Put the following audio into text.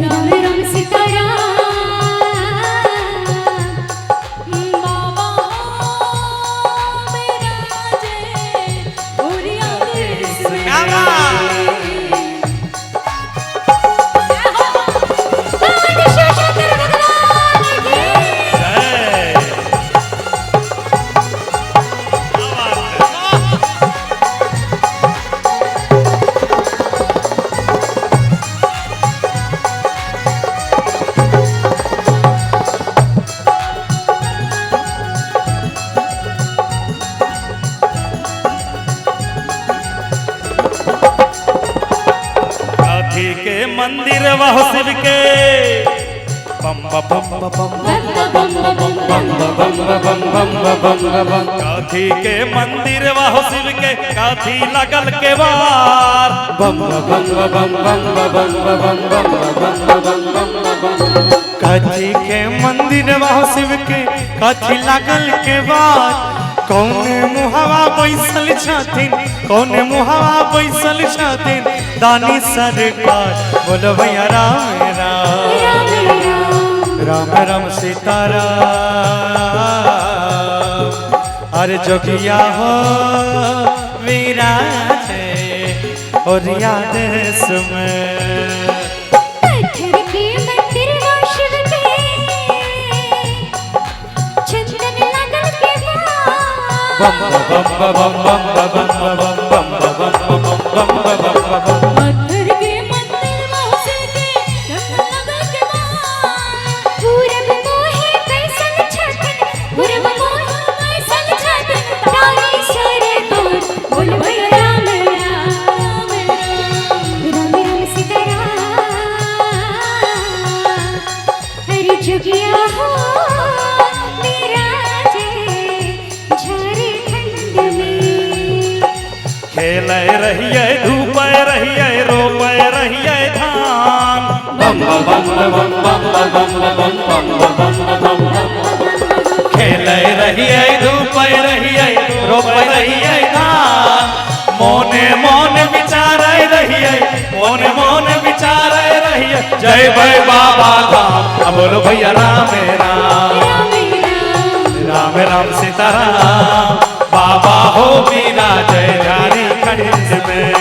राम राम सीताराम बाबा विराजे उरिया देश में। के मंदिर वह शिव के बम बम बम काथी के मंदिर वह शिव के काथी लगल के बार बम काथी के मंदिर वह शिव के काथी लगल के बार कौन मुहावा बैसल छथिन कौन मुहावा बैसल छथिन दानी सरकार बोलो भैया राम राम राम राम सीताराम अरे जोगिया हो विराजे और याद में पत्थर के मंदिर मौसे के लगल के बाद पूरब मोहे कैसन छठन पूरब मोहे कैसन छठन तारी सरे तोर बोल भैया राम राम राम राम सीताराम हरि जोगिया हो खेल रहिए धूप रहिए रोप रहिए धान खेल रहिए धूप रहिए रोप रहिए धान मोने मोन विचार रहिए मोने मोन विचार रहिए जय भय बाबा धाम बोलो भैया राम राम राम राम सीताराम बाबा हो मीरा जय जारी खंड में।